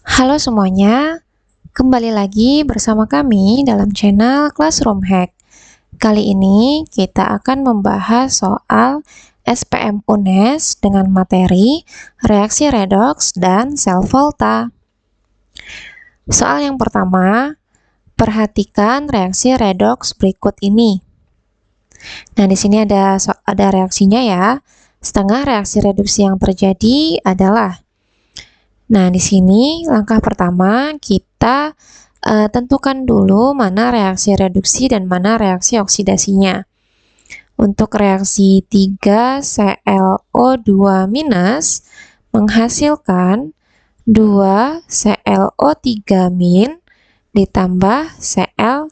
Halo semuanya, kembali lagi bersama kami dalam channel Classroom Hack. Kali ini kita akan membahas soal SPM UNES dengan materi reaksi redoks dan sel volta. Soal yang pertama, perhatikan reaksi redoks berikut ini. Nah, di sini ada reaksinya ya. Setengah reaksi reduksi yang terjadi adalah. Nah, di sini langkah pertama kita tentukan dulu mana reaksi reduksi dan mana reaksi oksidasinya. Untuk reaksi 3ClO2- menghasilkan 2ClO3- ditambah Cl-.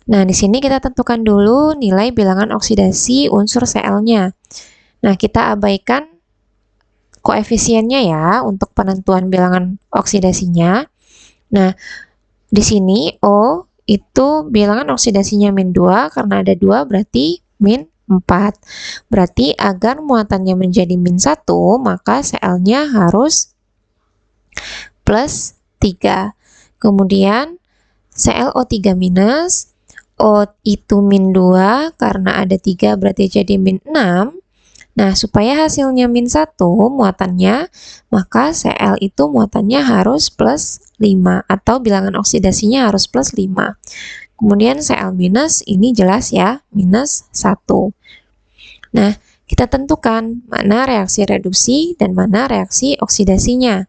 Nah, di sini kita tentukan dulu nilai bilangan oksidasi unsur Cl-nya. Nah, kita abaikan koefisiennya ya untuk penentuan bilangan oksidasinya. Nah, di sini O itu bilangan oksidasinya -2 karena ada 2 berarti -4. Berarti agar muatannya menjadi -1 maka Cl-nya harus +3. Kemudian ClO3-, O itu -2 karena ada 3 berarti jadi -6. Nah, supaya hasilnya -1 muatannya, maka Cl itu muatannya harus +5 atau bilangan oksidasinya harus +5. Kemudian Cl- ini jelas ya, -1. Nah, kita tentukan mana reaksi reduksi dan mana reaksi oksidasinya.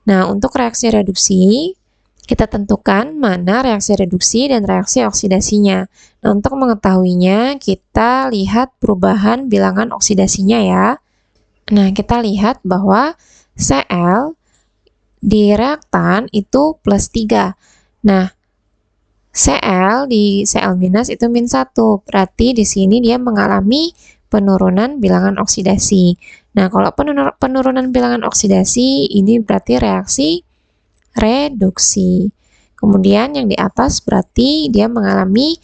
Nah, untuk reaksi reduksi, kita tentukan mana reaksi reduksi dan reaksi oksidasinya. Nah, untuk mengetahuinya, kita lihat perubahan bilangan oksidasinya ya. Nah, kita lihat bahwa Cl di reaktan itu +3. Nah, Cl di Cl- itu -1. Berarti di sini dia mengalami penurunan bilangan oksidasi. Nah, kalau penurunan bilangan oksidasi, ini berarti reaksi reduksi. Kemudian yang di atas berarti dia mengalami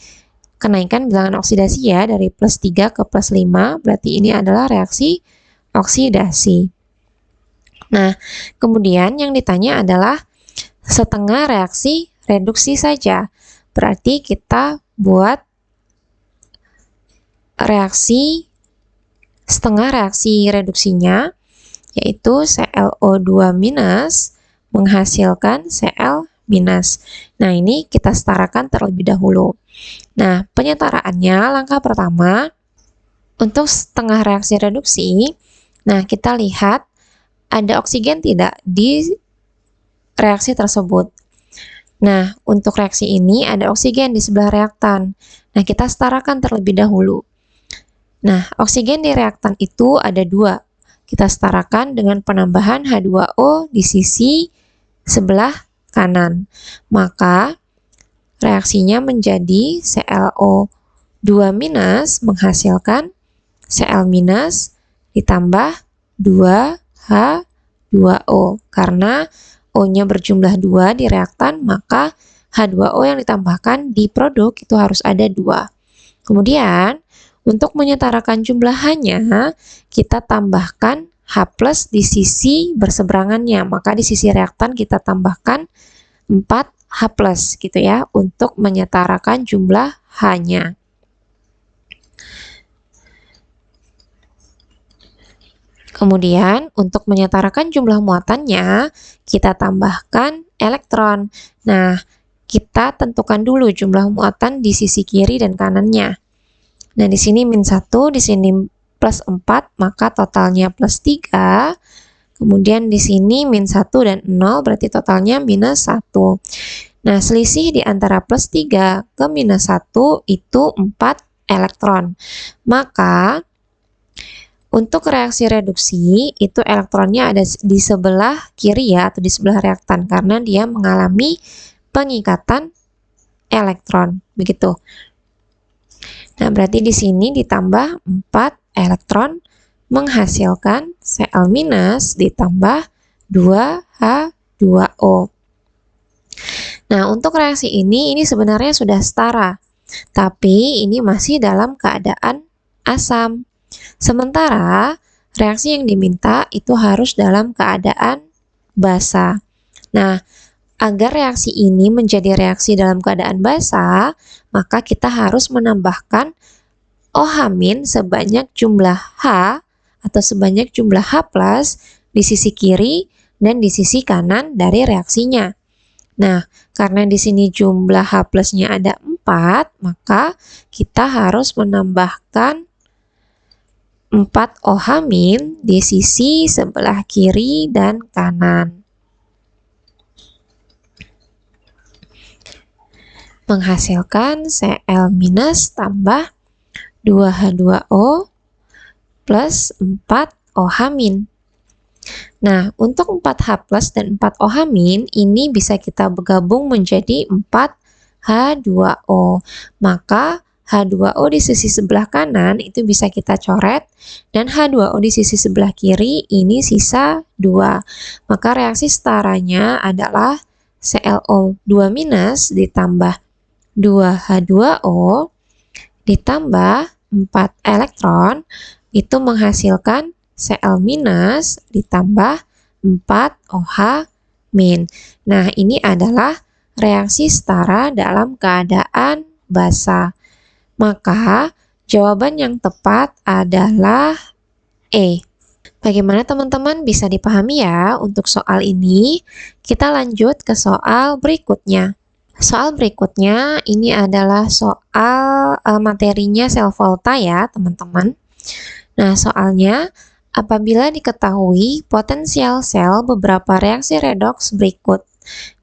kenaikan bilangan oksidasi ya, dari +3 ke +5, berarti ini adalah reaksi oksidasi. Nah, kemudian yang ditanya adalah setengah reaksi reduksi saja. Berarti kita buat setengah reaksi reduksinya, yaitu ClO2- menghasilkan Cl-. Nah, ini kita setarakan terlebih dahulu. Nah, penyetaraannya langkah pertama, untuk setengah reaksi reduksi, nah kita lihat ada oksigen tidak di reaksi tersebut. Nah, untuk reaksi ini ada oksigen di sebelah reaktan. Nah, kita setarakan terlebih dahulu. Nah, oksigen di reaktan itu ada 2. Kita setarakan dengan penambahan H2O di sisi sebelah kanan. Maka, reaksinya menjadi ClO2- menghasilkan Cl- ditambah 2H2O. Karena O-nya berjumlah 2 di reaktan, maka H2O yang ditambahkan di produk itu harus ada 2. Kemudian, untuk menyetarakan jumlahannya, kita tambahkan H+ di sisi berseberangannya. Maka di sisi reaktan kita tambahkan 4H+ gitu ya, untuk menyetarakan jumlah H-nya. Kemudian, untuk menyetarakan jumlah muatannya, kita tambahkan elektron. Nah, kita tentukan dulu jumlah muatan di sisi kiri dan kanannya. Nah, di sini -1, di sini +4, maka totalnya +3. Kemudian di sini -1 dan 0, berarti totalnya -1. Nah, selisih di antara +3 ke -1 itu 4 elektron. Maka, untuk reaksi reduksi, itu elektronnya ada di sebelah kiri ya, atau di sebelah reaktan, karena dia mengalami pengikatan elektron. Begitu. Nah, berarti di sini ditambah 4 elektron menghasilkan Cl- ditambah 2H2O. Nah, untuk reaksi ini sebenarnya sudah setara, tapi ini masih dalam keadaan asam. Sementara reaksi yang diminta itu harus dalam keadaan basa. Nah, agar reaksi ini menjadi reaksi dalam keadaan basa, maka kita harus menambahkan OH- sebanyak jumlah H atau sebanyak jumlah H+ di sisi kiri dan di sisi kanan dari reaksinya. Nah, karena di sini jumlah H+-nya ada 4, maka kita harus menambahkan 4 OH- di sisi sebelah kiri dan kanan. Menghasilkan Cl- tambah 2H2O plus 4 OH-. Nah, untuk 4H+ dan 4 OH- ini bisa kita gabung menjadi 4H2O. Maka H2O di sisi sebelah kanan itu bisa kita coret, dan H2O di sisi sebelah kiri ini sisa 2. Maka reaksi setaranya adalah ClO2- ditambah 2H2O ditambah 4 elektron itu menghasilkan Cl- ditambah 4 OH-. Nah, ini adalah reaksi setara dalam keadaan basa. Maka jawaban yang tepat adalah E. Bagaimana teman-teman, bisa dipahami ya untuk soal ini? Kita lanjut ke soal berikutnya. Soal berikutnya ini adalah soal materinya sel volta ya teman-teman. Nah, soalnya apabila diketahui potensial sel beberapa reaksi redoks berikut.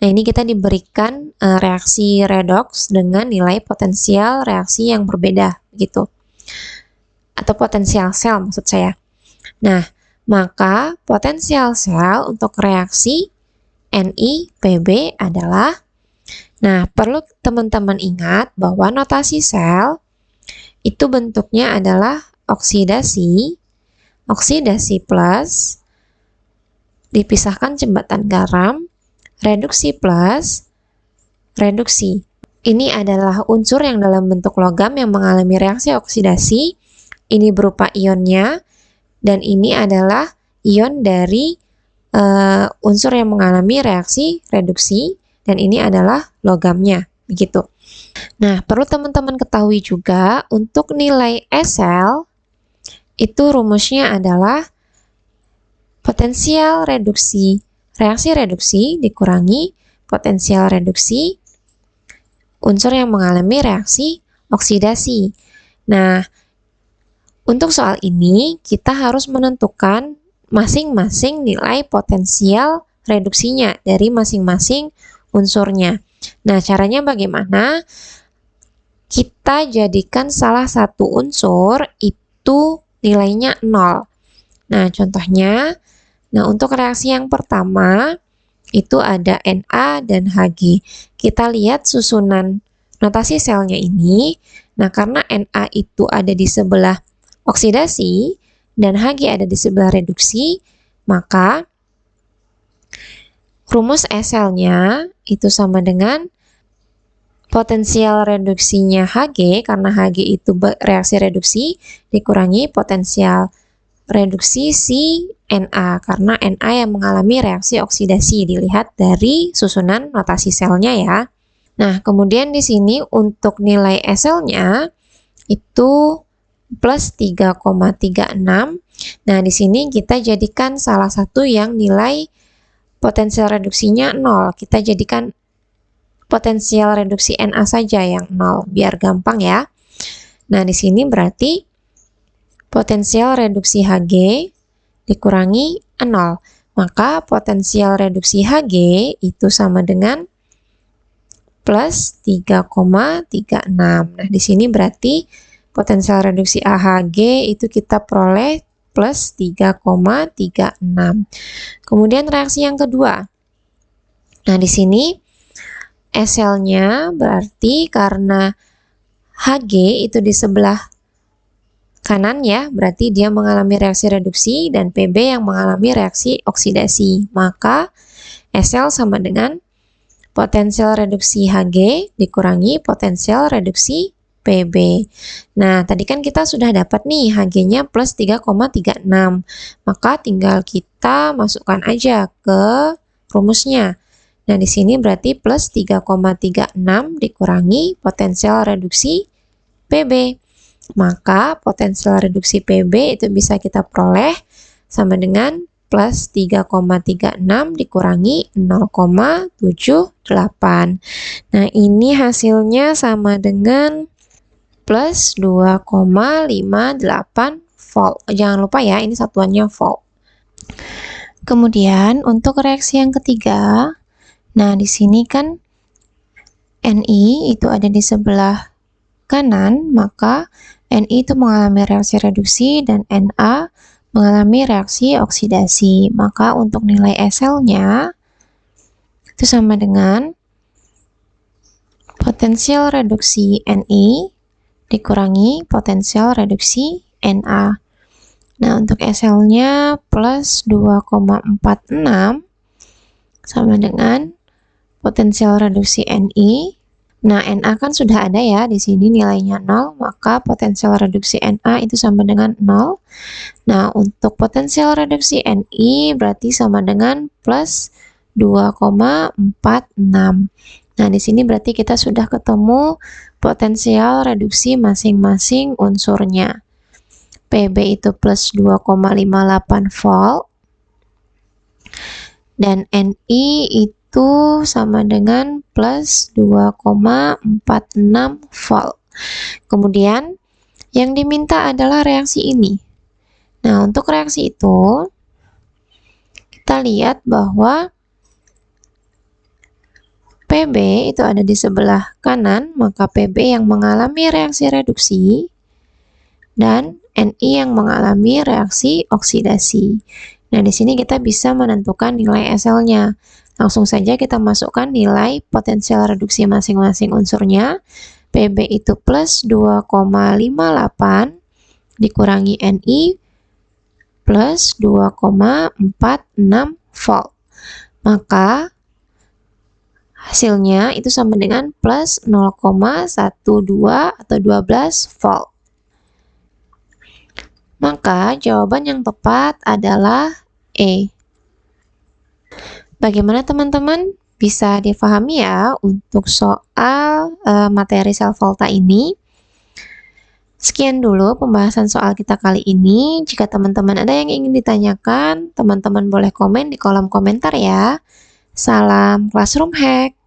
Nah, ini kita diberikan reaksi redoks dengan nilai potensial reaksi yang berbeda gitu. Atau potensial sel maksud saya. Nah, maka potensial sel untuk reaksi NiPb adalah, nah, perlu teman-teman ingat bahwa notasi sel itu bentuknya adalah oksidasi plus, dipisahkan jembatan garam, reduksi plus, reduksi. Ini adalah unsur yang dalam bentuk logam yang mengalami reaksi oksidasi. Ini berupa ionnya, dan ini adalah ion dari unsur yang mengalami reaksi reduksi, dan ini adalah logamnya, begitu. Nah, perlu teman-teman ketahui juga untuk nilai SL itu rumusnya adalah potensial reduksi reaksi reduksi dikurangi potensial reduksi unsur yang mengalami reaksi oksidasi. Nah, untuk soal ini kita harus menentukan masing-masing nilai potensial reduksinya dari masing-masing unsurnya. Nah, caranya bagaimana? Kita jadikan salah satu unsur itu nilainya 0. Nah, contohnya, untuk reaksi yang pertama, itu ada Na dan Hg. Kita lihat susunan notasi selnya ini. Nah, karena Na itu ada di sebelah oksidasi, dan Hg ada di sebelah reduksi, maka rumus SL-nya itu sama dengan potensial reduksinya Hg, karena Hg itu reaksi reduksi, dikurangi potensial reduksi si Na, karena Na yang mengalami reaksi oksidasi, dilihat dari susunan notasi selnya ya. Nah, kemudian di sini untuk nilai SL-nya itu plus 3,36. Nah, di sini kita jadikan salah satu yang nilai potensial reduksinya 0. Kita jadikan potensial reduksi Na saja yang 0, biar gampang ya. Nah, di sini berarti potensial reduksi Hg dikurangi 0. Maka potensial reduksi Hg itu sama dengan plus 3,36. Nah, di sini berarti potensial reduksi AHG itu kita peroleh plus 3,36. Kemudian reaksi yang kedua. Nah, di sini SL-nya berarti karena Hg itu di sebelah kanan ya, berarti dia mengalami reaksi reduksi, dan Pb yang mengalami reaksi oksidasi. Maka SL sama dengan potensial reduksi Hg dikurangi potensial reduksi Pb. Nah, tadi kan kita sudah dapat nih Hg-nya plus 3,36. Maka tinggal kita masukkan aja ke rumusnya. Nah, di sini berarti plus 3,36 dikurangi potensial reduksi PB. Maka potensial reduksi PB itu bisa kita peroleh sama dengan plus 3,36 dikurangi 0,78. Nah, ini hasilnya sama dengan plus 2,58 volt. Jangan lupa ya, ini satuannya volt. Kemudian untuk reaksi yang ketiga, nah di sini kan Ni itu ada di sebelah kanan, maka Ni itu mengalami reaksi reduksi dan Na mengalami reaksi oksidasi. Maka untuk nilai SL-nya itu sama dengan potensial reduksi Ni dikurangi potensial reduksi Na. Nah, untuk SL-nya plus 2,46 sama dengan potensial reduksi Ni. Nah, Na kan sudah ada ya, di sini nilainya 0, maka potensial reduksi Na itu sama dengan 0. Nah, untuk potensial reduksi Ni berarti sama dengan plus 2,46. Nah, di sini berarti kita sudah ketemu potensial reduksi masing-masing unsurnya. PB itu plus 2,58 volt. Dan Ni itu sama dengan plus 2,46 volt. Kemudian, yang diminta adalah reaksi ini. Nah, untuk reaksi itu, kita lihat bahwa PB itu ada di sebelah kanan, maka PB yang mengalami reaksi reduksi, dan Ni yang mengalami reaksi oksidasi. Nah, di sini kita bisa menentukan nilai SL-nya. Langsung saja kita masukkan nilai potensial reduksi masing-masing unsurnya. PB itu plus 2,58 dikurangi Ni plus 2,46 volt. Maka hasilnya itu sama dengan plus 0,12 atau 12 volt. Maka jawaban yang tepat adalah E. Bagaimana teman-teman? Bisa difahami ya untuk soal materi sel volta ini. Sekian dulu pembahasan soal kita kali ini. Jika teman-teman ada yang ingin ditanyakan, teman-teman boleh komen di kolom komentar ya. Salam Classroom Hack!